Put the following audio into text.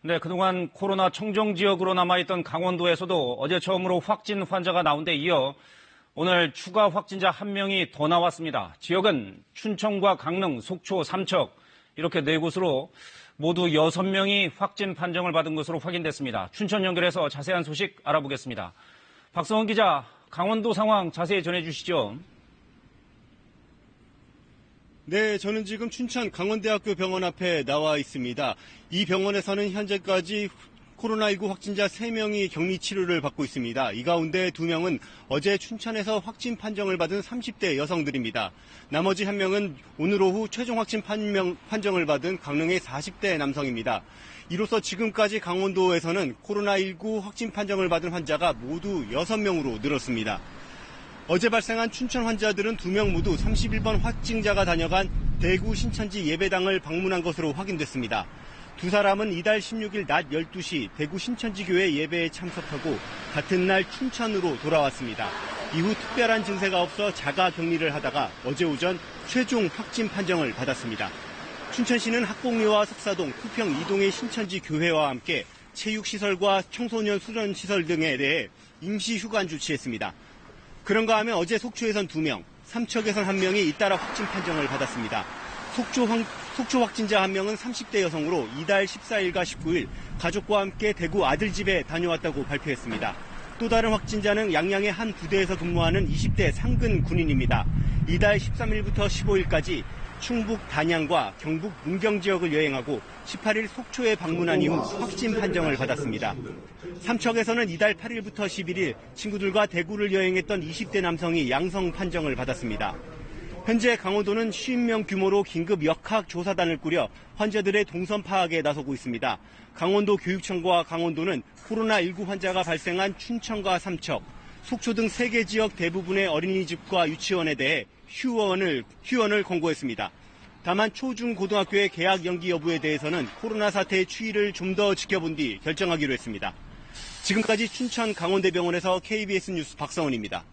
네, 그동안 코로나 청정 지역으로 남아있던 강원도에서도 어제 처음으로 확진 환자가 나온 데 이어 오늘 추가 확진자 1명이 더 나왔습니다. 지역은 춘천과 강릉, 속초, 삼척 이렇게 4곳으로 모두 6명이 확진 판정을 받은 것으로 확인됐습니다. 춘천 연결해서 자세한 소식 알아보겠습니다. 박성원 기자, 강원도 상황 자세히 전해주시죠. 네, 저는 지금 춘천 강원대학교 병원 앞에 나와 있습니다. 이 병원에서는 현재까지 코로나19 확진자 3명이 격리 치료를 받고 있습니다. 이 가운데 2명은 어제 춘천에서 확진 판정을 받은 30대 여성들입니다. 나머지 1명은 오늘 오후 최종 확진 판정을 받은 강릉의 40대 남성입니다. 이로써 지금까지 강원도에서는 코로나19 확진 판정을 받은 환자가 모두 6명으로 늘었습니다. 어제 발생한 춘천 환자들은 2명 모두 31번 확진자가 다녀간 대구 신천지 예배당을 방문한 것으로 확인됐습니다. 두 사람은 이달 16일 낮 12시 대구 신천지 교회 예배에 참석하고 같은 날 춘천으로 돌아왔습니다. 이후 특별한 증세가 없어 자가 격리를 하다가 어제 오전 최종 확진 판정을 받았습니다. 춘천시는 학곡리와 석사동, 쿠평 2동의 신천지 교회와 함께 체육시설과 청소년 수련시설 등에 대해 임시 휴관 조치했습니다. 그런가 하면 어제 속초에선 2명, 삼척에선 1명이 잇따라 확진 판정을 받았습니다. 속초 확진자 1명은 30대 여성으로 이달 14일과 19일 가족과 함께 대구 아들집에 다녀왔다고 발표했습니다. 또 다른 확진자는 양양의 한 부대에서 근무하는 20대 상근 군인입니다. 이달 13일부터 15일까지 충북 단양과 경북 문경 지역을 여행하고 18일 속초에 방문한 이후 확진 판정을 받았습니다. 삼척에서는 이달 8일부터 11일 친구들과 대구를 여행했던 20대 남성이 양성 판정을 받았습니다. 현재 강원도는 50명 규모로 긴급 역학 조사단을 꾸려 환자들의 동선 파악에 나서고 있습니다. 강원도 교육청과 강원도는 코로나19 환자가 발생한 춘천과 삼척, 속초 등 3개 지역 대부분의 어린이집과 유치원에 대해 휴원을 권고했습니다. 다만 초, 중, 고등학교의 개학 연기 여부에 대해서는 코로나 사태의 추이를 좀 더 지켜본 뒤 결정하기로 했습니다. 지금까지 춘천 강원대병원에서 KBS 뉴스 박성원입니다.